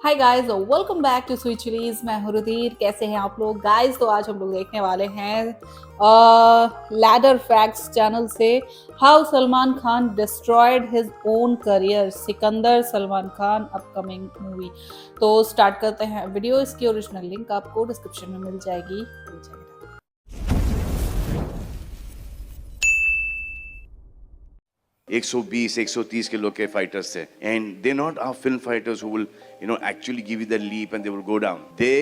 Hi guys, welcome back to sweet chillies. मैं हूं रुधिर। कैसे हैं आप लोग गाइस? तो आज हम लोग देखने वाले हैं लैडर फैक्ट्स चैनल से how Salman Khan destroyed his own career, Sikandar Salman Khan upcoming movie. तो स्टार्ट करते हैं वीडियो। इसकी ओरिजिनल लिंक आपको डिस्क्रिप्शन में मिल जाएगी। 120 130 किलो के फाइटर्स थे and they not are film fighters who will actually give you the leap and they will go down. They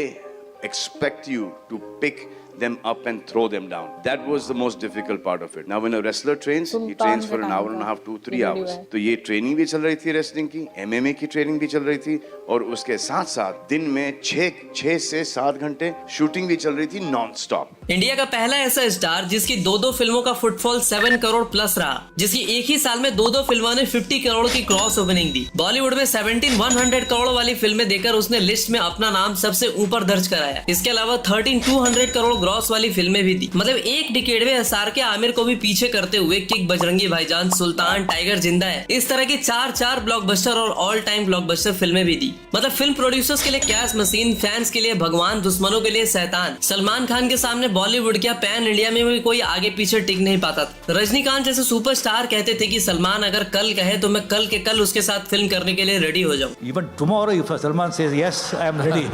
expect you to pick them up and throw them down. That was the most difficult part of it. Now when a wrestler trains, he trains for an hour and a half, 2-3 hours. तो ये training भी चल रही थी wrestling की, MMA की training भी चल रही थी और उसके साथ साथ दिन में 6 से 7 घंटे शूटिंग भी चल रही थी नॉन स्टॉप. इंडिया का पहला ऐसा स्टार जिसकी दो फिल्मों का फुटफॉल 7 करोड़ प्लस रहा, जिसकी एक ही साल में दो फिल्मों ने 50 करोड़ की क्रॉस ओपनिंग दी. बॉलीवुड में 1,700 करोड़ वाली फिल्में देकर उसने लिस्ट में अपना नाम सबसे ऊपर दर्ज कराया. इसके अलावा 13,200 करोड़ ग्रॉस वाली फिल्में भी दी. मतलब एक डिकेड में एसआर के आमिर को भी पीछे करते हुए किक, बजरंगी भाईजान, सुल्तान, टाइगर जिंदा है, इस तरह की चार ब्लॉकबस्टर और ऑल टाइम ब्लॉकबस्टर फिल्में भी दी. मतलब फिल्म प्रोड्यूसर्स के लिए कैश मशीन, फैंस के लिए भगवान, दुश्मनों के लिए शैतान. सलमान खान के सामने बॉलीवुड क्या पैन इंडिया में भी कोई आगे पीछे टिक नहीं पाता था. रजनीकांत जैसे सुपरस्टार कहते थे कि सलमान अगर कल कहे तो मैं कल के कल उसके साथ फिल्म करने के लिए रेडी हो जाऊं. Even tomorrow, if Salman says yes, I am ready.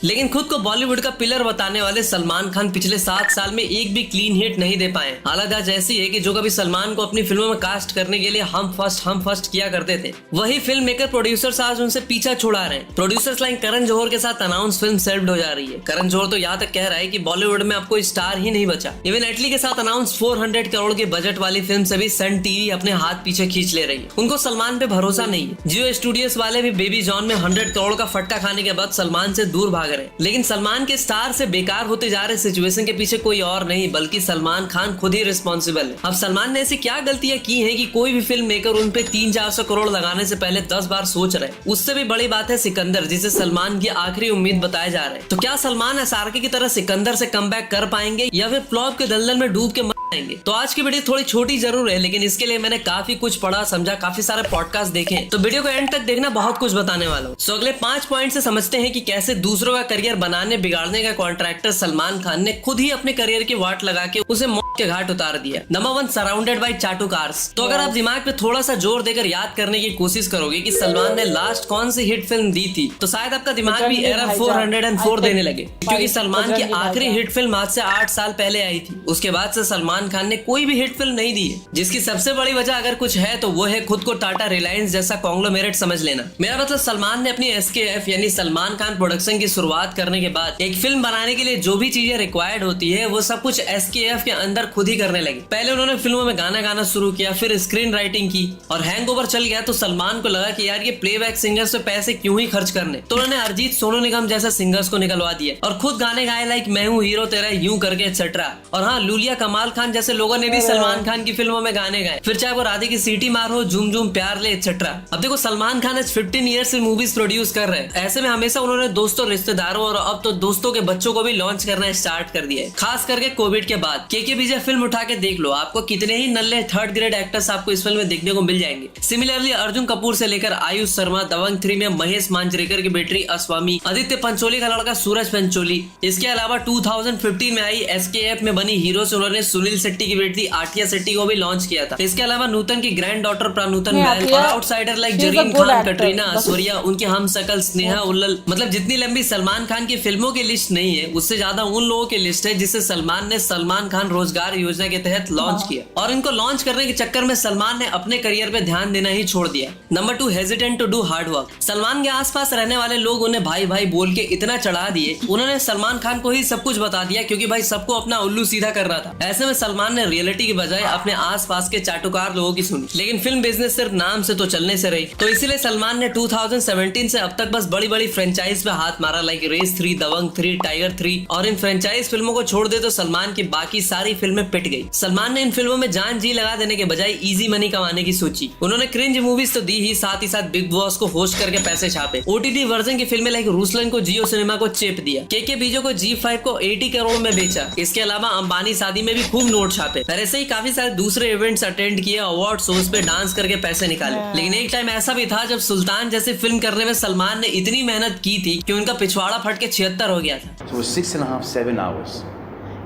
लेकिन खुद को बॉलीवुड का पिलर बताने वाले सलमान खान पिछले 7 साल में एक भी क्लीन हिट नहीं दे पाए. हालत आज ऐसी है कि जो कभी सलमान को अपनी फिल्मों में कास्ट करने के लिए हम फर्स्ट किया करते थे, वही फिल्म मेकर प्रोड्यूसर्स आज उनसे पीछा छुड़ा रहे हैं. प्रोड्यूसर्स लाइन करण जौहर के साथ अनाउंस फिल्म सेल्फ्ड हो जा रही है. करण जौहर तो यहाँ तक कह रहा है कि बॉलीवुड में अब कोई स्टार ही नहीं बचा. इवन एटली के साथ अनाउंस 400 करोड़ के बजट वाली फिल्म से भी सन टीवी अपने हाथ पीछे खींच ले रही है. उनको सलमान पे भरोसा नहीं है. जियो स्टूडियोज वाले भी बेबी जॉन में 100 करोड़ का फट्टा खाने के बाद सलमान से दूर भाग रहे हैं. लेकिन सलमान के स्टार से बेकार होते जा रहे सिचुएशन के पीछे कोई और नहीं बल्कि सलमान खान खुद ही रिस्पॉन्सिबल है. अब सलमान ने ऐसी क्या गलतियां की हैं कि कोई भी फिल्म मेकर उन पे 300-400 करोड़ लगाने से पहले 10 बार सोच रहे. उससे भी बड़ी बात है सिकंदर, जिसे सलमान की आखिरी उम्मीद बताए जा रहे हैं. तो क्या सलमान एसआरके की तरह सिकंदर से कमबैक कर पाएंगे या फिर फ्लॉप के दलदल में डूब के मर जाएंगे? तो आज की वीडियो थोड़ी छोटी जरूर है, लेकिन इसके लिए मैंने काफी कुछ पढ़ा, समझा, काफी सारे पॉडकास्ट देखे, तो वीडियो को एंड तक देखना, बहुत कुछ बताने वाला हूँ. अगले 5 पॉइंट से समझते हैं कि कैसे दूसरों का करियर बनाने बिगाड़ने का कॉन्ट्रैक्टर सलमान खान ने खुद ही अपने करियर की वाट लगा के उसे मौत के घाट उतार दिया. नंबर 1, सराउंडेड बाय चाटू कार्स. तो अगर आप दिमाग पे थोड़ा सा जोर देकर याद करने की कोशिश करोगे कि सलमान ने लास्ट कौन सी हिट फिल्म दी थी, तो शायद आपका दिमाग भी एरर 404 देने लगे, क्योंकि सलमान की आखिरी हिट फिल्म आज से 8 साल पहले आई थी. उसके बाद से सलमान खान ने कोई भी हिट फिल्म नहीं दी है, जिसकी सबसे बड़ी वजह अगर कुछ है तो वो है खुद को टाटा रिलायंस जैसा कॉन्ग्लोमेरेट समझ लेना. मेरा मतलब सलमान ने अपनी SKF यानी सलमान खान प्रोडक्शन की शुरुआत करने के बाद एक फिल्म बनाने के लिए जो भी चीजें रिक्वायर्ड होती है वो सब कुछ SKF के अंदर खुद ही करने लगे. पहले उन्होंने फिल्मों में गाना गाना शुरू किया, फिर स्क्रीन राइटिंग की, और हैंगओवर चल गया तो सलमान को लगा कि यार ये प्लेबैक सिंगर्स पे पैसे क्यों ही खर्च करने, तो उन्होंने अरिजीत, सोनू निगम जैसे सिंगर्स को निकलवा दिया और खुद गाने गाए, लाइक मैं हूँ हीरो तेरा, यूं करके एक्सेट्रा. और हाँ, लूलिया, कमाल खान जैसे लोगों ने भी सलमान खान की फिल्मों में गाने गाए, फिर चाहे वो राधे की सीटी मार हो, झूम झूम प्यार ले, एक्सेट्रा. अब देखो सलमान खान आज 15 ईयर्स से मूवीज प्रोड्यूस कर रहे हैं. ऐसे में हमेशा उन्होंने दोस्तों, रिश्तेदारों और अब तो दोस्तों के बच्चों को भी लॉन्च करना स्टार्ट कर दिया है, खास करके कोविड के बाद. के विजय फिल्म उठा के देख लो, आपको कितने ही नल्ले 3rd ग्रेड एक्टर्स आपको इस फिल्म में देखने को मिल जाएंगे. सिमिलरली अर्जुन कपूर से लेकर आयुष शर्मा, दबंग 3 में महेश मांजरेकर की बेटी अस्वामी, आदित्य पंचोली का लड़का सूरज पंचोली. इसके अलावा 2015 में आई SKF में बनी हीरो से उन्होंने सुनील शेट्टी की बेटी आठिया शेट्टी को भी लॉन्च किया था. इसके अलावा नूतन की ग्रैंड डॉटर प्रानूतन बैल और आउटसाइडर लाइक जरीन खान, कटरीना, ऐश्वर्या, उनके हम शकल, स्नेहा उल्लल. मतलब जितनी लंबी सलमान खान की फिल्मों की लिस्ट नहीं है, उससे ज्यादा उन लोगों की लिस्ट है जिसे सलमान ने सलमान खान रोजगार योजना के तहत लॉन्च किया. और इनको लॉन्च करने के चक्कर में सलमान ने अपने करियर पे ध्यान देना ही छोड़ दिया. Number 2, hesitant to do hard work. Salman के आसपास रहने वाले लोग उन्हें भाई भाई बोल के इतना चढ़ा दिए, उन्होंने सलमान खान को ही सब कुछ बता दिया, क्योंकि भाई सबको अपना उल्लू सीधा कर रहा था. ऐसे में सलमान ने रियलिटी की बजाय अपने आसपास के चाटुकार लोगों की सुनी. लेकिन फिल्म बिजनेस सिर्फ नाम से तो चलने से रही, तो इसीलिए सलमान ने 2017 से अब तक बस बड़ी बड़ी फ्रेंचाइज पे हाथ मारा, लाइक रेस 3, दबंग 3, टाइगर 3. और इन फ्रेंचाइज फिल्मों को छोड़ दे तो सलमान की बाकी सारी फिल्में पिट गई. सलमान ने इन फिल्मों में जान जी लगा देने के बजाय इजी मनी कमाने की सोची. उन्होंने क्रिंज मूवीज तो दी ही, साथ ही साथ बिग बॉस को होस्ट करके पैसे छापे. OTT वर्जन की फिल्में लाइक रूसलन को जियो सिनेमा को चेप दिया. के बीजो को G5 को 80 करोड़ में बेचा. इसके अलावा अंबानी शादी में भी खूब नोट छापे और ऐसे ही काफी सारे दूसरे इवेंट्स अटेंड किए, अवार्ड शोज पे डांस करके पैसे निकाले। लेकिन एक टाइम ऐसा भी था जब सुल्तान जैसी फिल्म करने में सलमान ने इतनी मेहनत की थी कि उनका पिछवाड़ा फट के 76 हो गया था। So 6.5, 7 hours.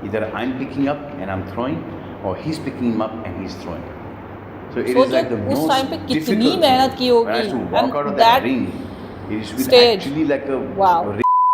Either I'm picking up and I'm throwing, or he's picking him up and he's throwing. So it is like the उस most टाइम पे कितनी difficult मेहनत की thing. होगी, When I have to walk and out of that that ring, it is stage. actually like a Wow.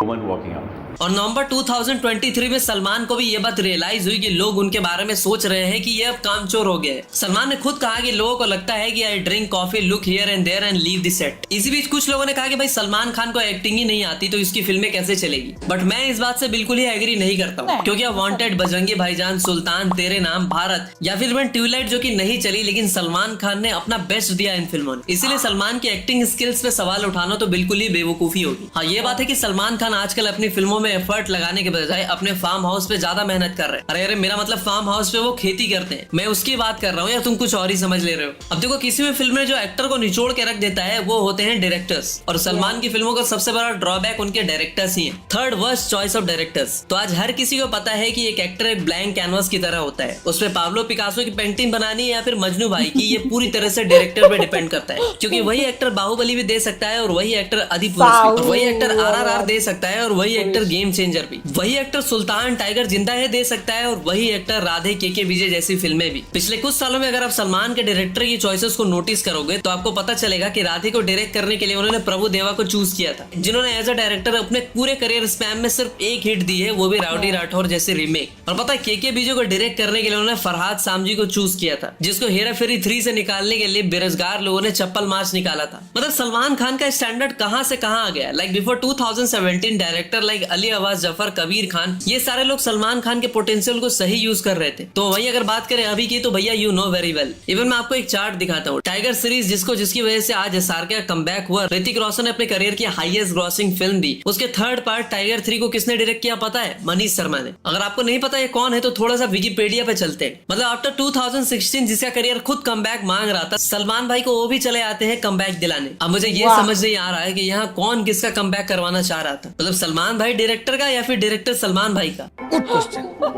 woman walking out. और नवंबर 2023 में सलमान को भी ये बात रियलाइज हुई कि लोग उनके बारे में सोच रहे हैं कि ये अब कामचोर हो गए। सलमान ने खुद कहा कि लोगों को लगता है कि I drink coffee, look here and there and leave the set. इसी बीच कुछ लोगों ने कहा कि भाई सलमान खान को एक्टिंग ही नहीं आती तो इसकी फिल्में कैसे चलेगी। बट मैं इस बात से बिल्कुल ही एग्री नहीं करता हूँ, क्योंकि वांटेड, बजरंगी भाईजान, सुल्तान, तेरे नाम, भारत या फिर इवन ट्यूबलाइट जो कि नहीं चली, लेकिन सलमान खान ने अपना बेस्ट दिया इन फिल्मों ने। इसीलिए सलमान की एक्टिंग स्किल्स पे सवाल उठाना तो बिल्कुल ही बेवकूफी होगी। हाँ, ये बात है कि सलमान खान आजकल अपनी फिल्मों में एफर्ट लगाने के बजाय अपने फार्म हाउस पे ज्यादा मेहनत कर रहे हैं। अरे मेरा मतलब फार्म हाउस पे वो खेती करते हैं, मैं उसकी बात कर रहा हूँ, या तुम कुछ और ही समझ ले रहे हो। अब देखो, किसी भी फिल्म में जो एक्टर को निचोड़ के रख देता है वो होते हैं डायरेक्टर्स, और सलमान की फिल्मों का सबसे बड़ा ड्रॉबैक उनके डायरेक्टर्स ही हैं। Third worst choice of directors. तो आज हर किसी को पता है कि एक एक्टर एक ब्लैंक कैनवास की तरह होता है, उसपे पाब्लो पिकासो की पेंटिंग बनानी है या फिर मजनू भाई की, ये पूरी तरह से डायरेक्टर पे डिपेंड करता है। क्योंकि वही एक्टर बाहुबली भी दे सकता है, और वही एक्टर आदिपुरुष भी, वही एक्टर RRR दे सकता है, और वही एक्टर गेम चेंजर भी, वही एक्टर सुल्तान टाइगर जिंदा है दे सकता है, और वही एक्टर राधे के विजय जैसी फिल्में भी। पिछले कुछ सालों में अगर आप सलमान के डायरेक्टर की चॉइसेस को नोटिस करोगे तो आपको पता चलेगा कि राधे को डायरेक्ट करने के लिए उन्होंने प्रभु देवा को चूज किया था, जिन्होंने एज अ डायरेक्टर अपने पूरे करियर स्पैन में सिर्फ एक हिट दी है, वो भी राउडी राठौर जैसे रीमेक। और पता है के विजय को डायरेक्ट करने के लिए उन्होंने फरहाद सामजी को चूज किया था, जिसको हेरा फेरी 3 से निकालने के लिए बेरोजगार लोगों ने चप्पल मार्च निकाला था। मतलब सलमान खान का स्टैंडर्ड कहां से कहां आ गया। Like before 2017 director like Ali अवाज जफर, कबीर खान, ये सारे लोग सलमान खान के पोटेंशियल को सही यूज कर रहे थे। तो वही अगर बात करें अभी की, तो भैया you know very well. Even मैं आपको एक चार्ट दिखाता हूँ, टाइगर सीरीज जिसकी वजह से आज SRK का कमबैक हुआ, ऋतिक रोशन ने अपने करियर की हाईएस्ट ग्रॉसिंग फिल्म दी, उसके थर्ड पार्ट टाइगर 3 को किसने डायरेक्ट किया पता है? मनीष शर्मा ने। अगर आपको नहीं पता ये कौन है तो थोड़ा सा विकिपीडिया पे चलते हैं। मतलब आफ्टर 2016 जिसका करियर खुद कमबैक मांग रहा था, सलमान भाई को वो भी चले आते हैं कमबैक दिलाने। अब मुझे ये समझ नहीं आ रहा है कि यहाँ कौन किसका कमबैक करवाना चाह रहा था। मतलब सलमान भाई डायरेक्टर का या फिर डायरेक्टर सलमान भाई का?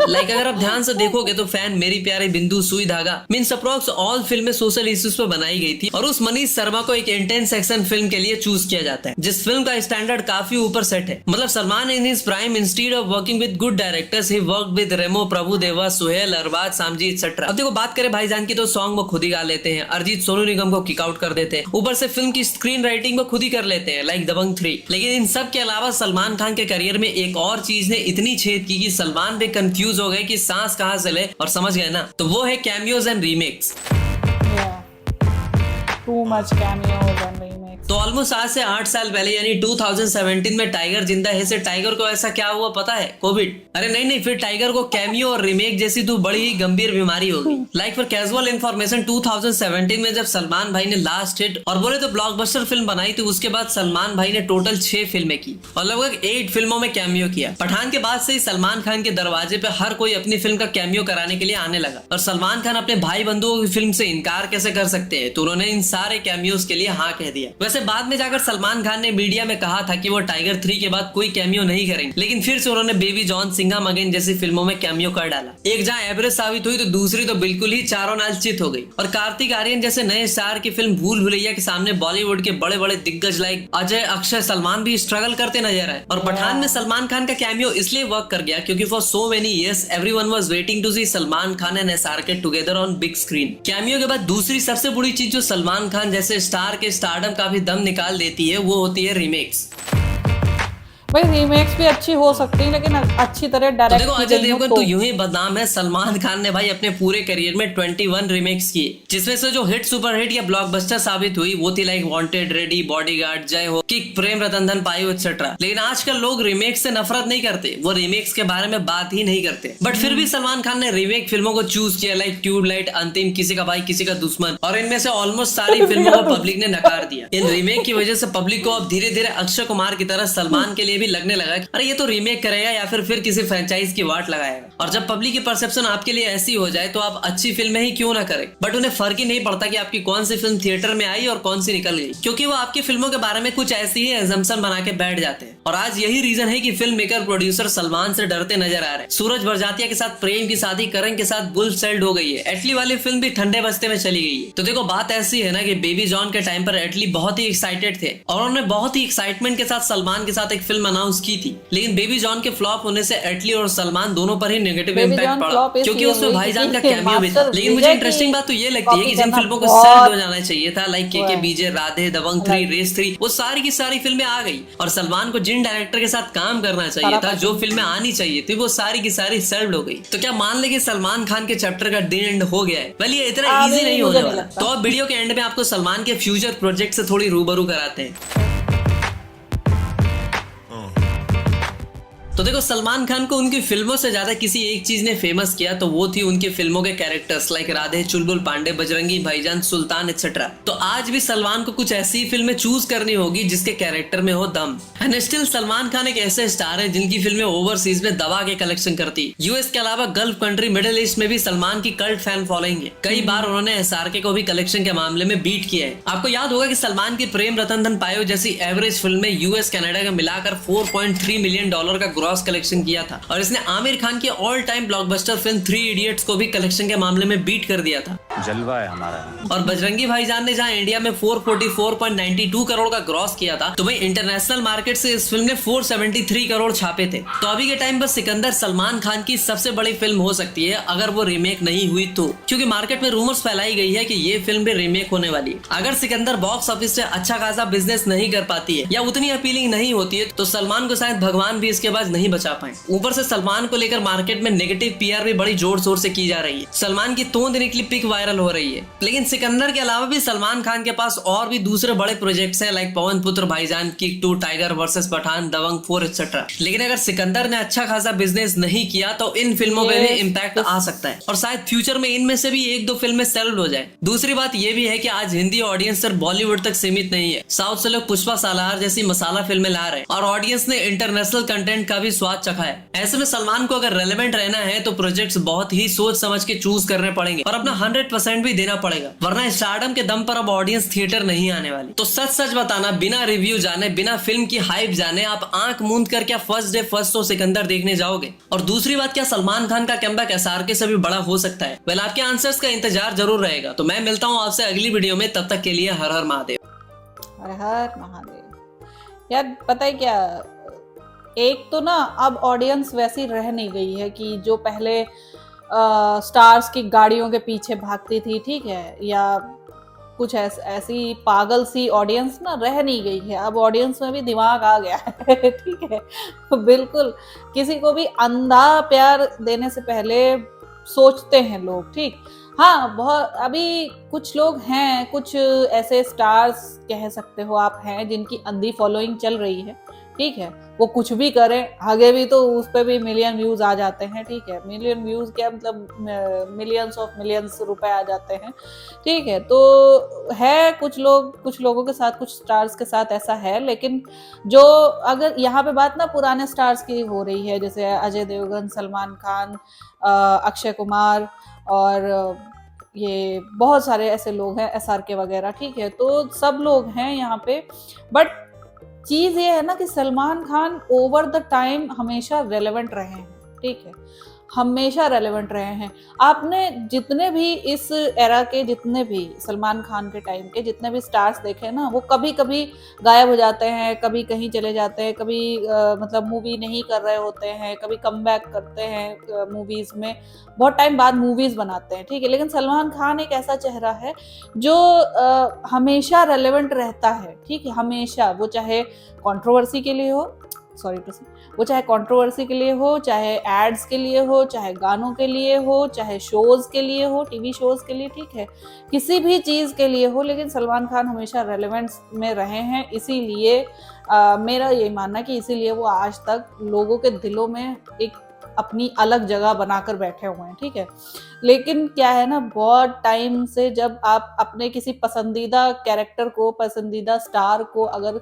लाइक अगर आप ध्यान से देखोगे तो फैन, मेरी प्यारी, बिंदु, सुई धागा, मींस अप्रॉक्स ऑल फिल्में सोशल इश्यूज पर बनाई गई थी, और उस मनीष शर्मा को एक इंटेंस एक्शन फिल्म के लिए चूज किया जाता है, जिस फिल्म का स्टैंडर्ड काफी ऊपर सेट है। मतलब Salman in his prime, instead of working with good directors, he worked with Remo, Prabhu Deva, Suhel, Arbaaz Samji etcetera. अब देखो, बात करें भाईजान की तो सॉन्ग वो खुद ही गा लेते हैं, अरिजीत सोनू निगम को किक आउट कर देते हैं, ऊपर से फिल्म की स्क्रीन राइटिंग वो खुद ही कर लेते हैं, लाइक दबंग 3। लेकिन इन सब के अलावा सलमान खान के करियर में एक और चीज ने इतनी छेद की कि सलमान भी कंफ्यूज हो गए कि सांस कहां से ले, और समझ गए ना, तो वो है cameos and remakes. Too much cameos and remakes. तो ऑलमोस्ट आज से 8 साल पहले यानी 2017 में टाइगर जिंदा है से टाइगर को ऐसा क्या हुआ पता है? कोविड। अरे नहीं, फिर टाइगर को कैमियो और रीमेक जैसी तो बड़ी ही गंभीर बीमारी होगी। लाइक फॉर कैजुअल इन्फॉर्मेशन, 2017 में जब सलमान भाई ने लास्ट हिट और बोले तो ब्लॉकबस्टर फिल्म बनाई थी, उसके बाद सलमान भाई ने टोटल 6 फिल्में की और लगभग 8 फिल्मों में कैमियो किया। पठान के बाद से ही सलमान खान के दरवाजे पे हर कोई अपनी फिल्म का कैमियो कराने के लिए आने लगा, और सलमान खान अपने भाई बंधुओं की फिल्म से इनकार कैसे कर सकते हैं, तो उन्होंने इन सारे कैमियोज के लिए हाँ कह दिया। वैसे बाद में जाकर सलमान खान ने मीडिया में कहा था कि वो टाइगर 3 के बाद कोई कैमियो नहीं करेंगे, लेकिन फिर से उन्होंने बेबी जॉन, सिंघम अगेन जैसी फिल्मों में कैमियो कर डाला। एक जहां एवरेज साबित हुई तो दूसरी तो बिल्कुल ही चारों नाल चित हो गई। और कार्तिक आर्यन जैसे नए स्टार की फिल्म भूल भुलैया के सामने बॉलीवुड के बड़े बड़े दिग्गज लाइक अजय, अक्षय, सलमान भी स्ट्रगल करते नजर आए। और पठान में सलमान खान का कैमियो इसलिए वर्क कर गया क्योंकि for so many years everyone was waiting to see Salman Khan and SRK together on big screen. Cameo के बाद दूसरी सबसे बड़ी चीज जो सलमान खान जैसे स्टार के स्टारडम का भी दम निकाल देती है, वो होती है रीमेक्स। भाई रीमेक्स भी अच्छी हो सकती है, लेकिन अच्छी तरह डायरेक्ट देखो अजय देवगन तो यूं ही बदनाम है। सलमान खान ने भाई अपने पूरे करियर में 21 रीमेक्स किए, जिसमें से जो हिट, सुपर हिट या ब्लॉकबस्टर साबित हुई वो थी लाइक वांटेड, रेडी, बॉडीगार्ड, जय हो, किक, प्रेम रतन धन पायो एटसेट्रा। लेकिन आजकल लोग रीमेक्स से नफरत नहीं करते, वो रीमेक्स के बारे में बात ही नहीं करते। बट फिर भी सलमान खान ने रीमेक फिल्मों को चूज किया, लाइक ट्यूबलाइट, अंतिम, किसी का भाई किसी का दुश्मन, और इनमें से ऑलमोस्ट सारी फिल्मों को पब्लिक ने नकार दिया। इन रीमेक की वजह से पब्लिक को अब धीरे धीरे अक्षय कुमार की तरह सलमान के लिए भी लगने लगा अरे ये तो रीमेक करेगा या फिर किसी फ्रेंचाइज की वाट लगाएगा। और जब पब्लिक की परसेप्शन आपके लिए ऐसी हो जाए तो आप अच्छी फिल्में ही क्यों ना करें। बट उन्हें फर्क ही नहीं पड़ता कि आपकी कौन सी फिल्म थिएटर में आई और कौन सी निकल गई, क्योंकि वो आपकी फिल्मों के बारे में कुछ ऐसी ही एजम्पशन बना के बैठ जाते हैं। और आज यही रीजन है कि फिल्म मेकर प्रोड्यूसर सलमान से डरते नजर आ रहे हैं। सूरज बरजातिया के साथ प्रेम की शादी करण के साथ बुल सेल्ड हो गई है। एटली वाली फिल्म भी ठंडे बस्ते में चली गई है। तो देखो बात ऐसी है ना कि बेबी जॉन के टाइम पर एटली बहुत ही एक्साइटेड थे और उन्होंने बहुत ही एक्साइटमेंट के साथ सलमान के साथ एक फिल्म अनाउंस की थी, लेकिन बेबी जॉन के फ्लॉप होने से एटली और सलमान दोनों पर ही नेगेटिव इम्पैक्ट पड़ा, क्योंकि उसमें भाईजान का कैमियो भी था। लेकिन मुझे इंटरेस्टिंग बात तो ये लगती है कि जिन फिल्मों को सेल्ड हो जाना चाहिए था, लाइक के बीजे, राधे, दबंग 3, रेस 3, वो सारी की सारी फिल्में आ गई और सलमान को जिन डायरेक्टर के साथ काम करना चाहिए था, जो फिल्में आनी चाहिए थी, वो सारी की सारी सेल्ड हो गई। तो क्या मान ले कि सलमान खान के चैप्टर का द एंड हो गया है? वेल ये इतना इजी नहीं होने वाला। तो अब वीडियो के एंड में आपको सलमान के फ्यूचर प्रोजेक्ट से थोड़ी रूबरू कराते हैं। तो देखो सलमान खान को उनकी फिल्मों से ज्यादा किसी एक चीज ने फेमस किया, तो वो थी उनकी फिल्मों के कैरेक्टर्स लाइक राधे, चुलबुल पांडे, बजरंगी भाईजान, सुल्तान एक्सेट्रा। तो आज भी सलमान को कुछ ऐसी फिल्में चूज करनी होगी जिसके कैरेक्टर में हो दम। एंड स्टिल सलमान खान एक ऐसे स्टार है जिनकी फिल्में ओवरसीज में दबा के कलेक्शन करती। यूएस के अलावा गल्फ कंट्री, मिडिल ईस्ट में भी सलमान की कल्ट फैन फॉलोइंग है। कई बार उन्होंने एसआरके को भी कलेक्शन के मामले में बीट किया है। आपको याद होगा कि सलमान की प्रेम रतन धन पायो जैसी एवरेज फिल्म में यूएस कनाडा का मिलाकर $4.3 मिलियन का ग्रॉस कलेक्शन किया था और इसने आमिर खान की all time blockbuster film 3 idiots को भी कलेक्शन के मामले में बीट कर दिया था। जलवा है हमारा। और बजरंगी भाईजान ने जहां इंडिया में 444.92 करोड़ का ग्रॉस किया था, तो वही इंटरनेशनल मार्केट से इस फिल्म ने 473 करोड़ छापे थे। तो अभी के टाइम पर सिकंदर सलमान खान की सबसे बड़ी फिल्म हो सकती है अगर वो रीमेक नहीं हुई तो, क्योंकि मार्केट में रूमर्स फैलाई गई है कि ये फिल्म भी रीमेक होने वाली है। अगर सिकंदर बॉक्स ऑफिस से अच्छा खासा बिजनेस नहीं कर पाती है या उतनी अपीलिंग नहीं होती है, तो सलमान को शायद भगवान भी इसके बाद नहीं बचा पाए। ऊपर से सलमान को लेकर मार्केट में नेगेटिव पीआर भी बड़ी जोर शोर से की जा रही है। सलमान की तोंद निकली पिक वायरल हो रही है। लेकिन सिकंदर के अलावा भी सलमान खान के पास और भी दूसरे बड़े प्रोजेक्ट्स हैं लाइक पवन पुत्र, भाईजान, किक 2, टाइगर वर्सेस पठान, दबंग 4 एक्सेट्रा। लेकिन अगर सिकंदर ने अच्छा खासा बिजनेस नहीं किया तो इन फिल्मों पे भी इम्पैक्ट आ सकता है और शायद फ्यूचर में इनमें से भी 1-2 फिल्में सेल्ड हो जाए। दूसरी बात ये भी है कि आज हिंदी ऑडियंस सिर्फ बॉलीवुड तक सीमित नहीं है। साउथ से लोग पुष्पा सालार जैसी मसाला फिल्में ला रहे हैं और ऑडियंस ने इंटरनेशनल कंटेंट का भी स्वाद चखा है। ऐसे में सलमान को अगर रेलेवेंट रहना है तो प्रोजेक्ट्स बहुत ही सोच समझ के चूज करने पड़ेंगे और अपना 100% भी देना पड़ेगा, वरना स्टारडम के दम पर अब ऑडियंस थिएटर नहीं आने वाली। तो सच सच बताना, बिना रिव्यू जाने, बिना फिल्म की हाइप जाने आप आंख मूंद कर क्या first day first show Sikandar देखने जाओगे? और दूसरी बात, क्या सलमान खान का कमबैक एसआरके से भी बड़ा हो सकता है? वेल आपके आंसर्स का इंतजार जरूर रहेगा। तो मैं मिलता हूँ आपसे अगली वीडियो में, तब तक के लिए हर हर महादेव। हर हर महादेव। यार पता है क्या, एक तो ना अब ऑडियंस वैसी रह नहीं गई है कि जो पहले स्टार्स की गाड़ियों के पीछे भागती थी, ठीक है, या कुछ ऐसी पागल सी ऑडियंस ना रह नहीं गई है। अब ऑडियंस में भी दिमाग आ गया है ठीक है, बिल्कुल किसी को भी अंधा प्यार देने से पहले सोचते हैं लोग, ठीक। हाँ, बहुत अभी कुछ लोग हैं, कुछ ऐसे स्टार्स कह सकते हो आप हैं जिनकी अंधी फॉलोइंग चल रही है, ठीक है। वो कुछ भी करें, आगे भी तो उस पर भी मिलियन व्यूज आ जाते हैं, ठीक है। मिलियन व्यूज क्या मतलब मिलियंस ऑफ मिलियंस रुपए आ जाते हैं, ठीक है। तो है कुछ लोगों के साथ, कुछ स्टार्स के साथ ऐसा है। लेकिन जो अगर यहाँ पे बात ना पुराने स्टार्स की हो रही है, जैसे अजय देवगन, सलमान खान, अक्षय कुमार और ये बहुत सारे ऐसे लोग हैं, एसआरके वगैरह, ठीक है। तो सब लोग हैं यहाँ पे। बट चीज ये है ना कि Salman Khan over the time हमेशा रेलेवेंट रहे हैं, ठीक है, हमेशा रेलेवेंट रहे हैं। आपने जितने भी इस एरा के, जितने भी सलमान खान के टाइम के जितने भी स्टार्स देखे ना, वो कभी कभी गायब हो जाते हैं, कभी कहीं चले जाते हैं, कभी मतलब मूवी नहीं कर रहे होते हैं, कभी कमबैक करते हैं मूवीज में, बहुत टाइम बाद मूवीज बनाते हैं, ठीक है। लेकिन सलमान खान एक ऐसा चेहरा है जो हमेशा रेलेवेंट रहता है, ठीक है, हमेशा। वो चाहे कंट्रोवर्सी के लिए हो, वो चाहे कंट्रोवर्सी के लिए हो, चाहे एड्स के लिए हो, चाहे गानों के लिए हो, चाहे शोज के लिए हो, टीवी शोज के लिए, ठीक है, किसी भी चीज़ के लिए हो, लेकिन सलमान खान हमेशा रेलेवेंस में रहे हैं। इसीलिए मेरा ये मानना कि इसीलिए वो आज तक लोगों के दिलों में एक अपनी अलग जगह बनाकर बैठे हुए हैं, ठीक है। लेकिन क्या है ना, बहुत टाइम से जब आप अपने किसी पसंदीदा कैरेक्टर को, पसंदीदा स्टार को अगर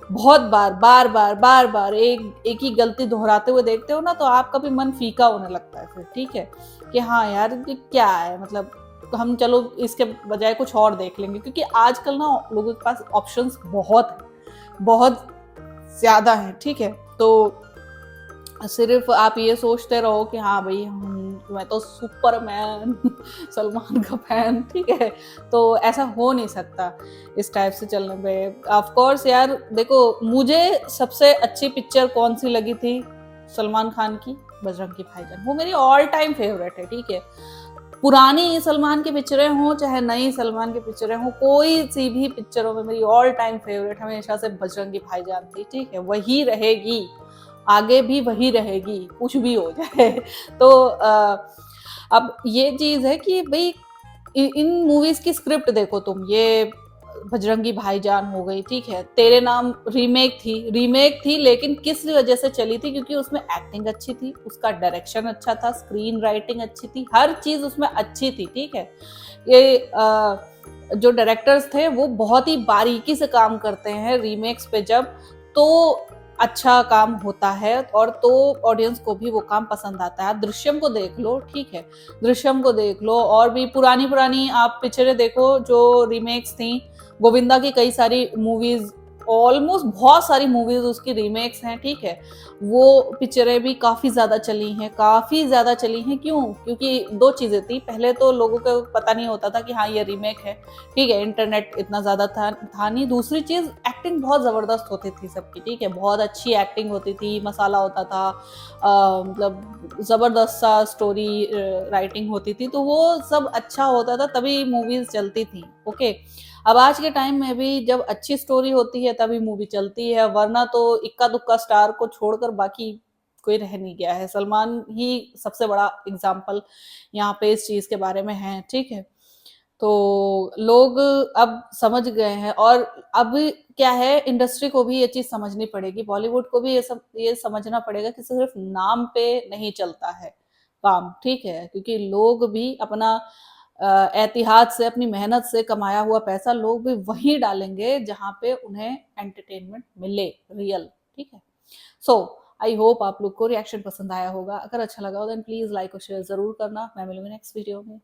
बहुत बार एक ही गलती दोहराते हुए देखते हो ना, तो आपका भी मन फीका होने लगता है फिर, ठीक है, कि हाँ यार ये क्या है, मतलब हम चलो इसके बजाय कुछ और देख लेंगे। क्योंकि आजकल ना लोगों के पास ऑप्शंस बहुत ज्यादा हैं, ठीक है। तो सिर्फ आप ये सोचते रहो कि हाँ भाई मैं तो सुपरमैन सलमान का फैन, ठीक है, तो ऐसा हो नहीं सकता इस टाइप से चलने पे। ऑफ कोर्स यार देखो, मुझे सबसे अच्छी पिक्चर कौन सी लगी थी सलमान खान की? बजरंगी भाईजान, वो मेरी ऑल टाइम फेवरेट है, ठीक है। पुरानी सलमान की पिक्चरें हों चाहे नई सलमान की पिक्चरें हों, कोई सी भी पिक्चरों में मेरी ऑल टाइम फेवरेट हमेशा से बजरंगी भाईजान थी, ठीक है। वही रहेगी, आगे भी वही रहेगी, कुछ भी हो जाए। तो अब ये चीज है कि भाई इन मूवीज की स्क्रिप्ट देखो तुम, ये बजरंगी भाईजान हो गई, ठीक है, तेरे नाम रीमेक थी लेकिन किस वजह से चली थी? क्योंकि उसमें एक्टिंग अच्छी थी, उसका डायरेक्शन अच्छा था, स्क्रीन राइटिंग अच्छी थी, हर चीज उसमें अच्छी थी, ठीक है। ये जो डायरेक्टर्स थे वो बहुत ही बारीकी से काम करते हैं रीमेक्स पे, जब तो अच्छा काम होता है और तो ऑडियंस को भी वो काम पसंद आता है। आप दृश्यम को देख लो, ठीक है, दृश्यम को देख लो, और भी पुरानी पुरानी आप पिक्चरें देखो जो रीमेक्स थी। गोविंदा की कई सारी मूवीज, ऑलमोस्ट बहुत सारी मूवीज उसकी रीमेक्स हैं, ठीक है। वो पिक्चरें भी काफी ज्यादा चली हैं। क्यों? क्योंकि दो चीजें थी, पहले तो लोगों को पता नहीं होता था कि हाँ ये रीमेक है, ठीक है, इंटरनेट इतना ज्यादा था नहीं। दूसरी चीज, एक्टिंग बहुत जबरदस्त होती थी सबकी, ठीक है, बहुत अच्छी एक्टिंग होती थी, मसाला होता था, मतलब जबरदस्त सा स्टोरी राइटिंग होती थी, तो वो सब अच्छा होता था, तभी मूवीज चलती थी, ओके। अब आज के टाइम में भी जब अच्छी स्टोरी होती है तभी मूवी चलती है, वरना तो इक्का दुक्का स्टार को छोड़कर बाकी कोई रह नहीं गया है। सलमान ही सबसे बड़ा एग्जाम्पल यहाँ पे इस चीज के बारे में है, ठीक है। तो लोग अब समझ गए हैं, और अब क्या है, इंडस्ट्री को भी ये चीज समझनी पड़ेगी, बॉलीवुड को भी ये समझना पड़ेगा कि सिर्फ नाम पे नहीं चलता है काम, ठीक है, क्योंकि लोग भी अपना एहतियात से, अपनी मेहनत से कमाया हुआ पैसा लोग भी वहीं डालेंगे जहां पे उन्हें एंटरटेनमेंट मिले रियल, ठीक है। सो आई होप आप लोग को रिएक्शन पसंद आया होगा। अगर अच्छा लगा हो देन प्लीज लाइक और शेयर जरूर करना। मैं मिलूंगी नेक्स्ट वीडियो में।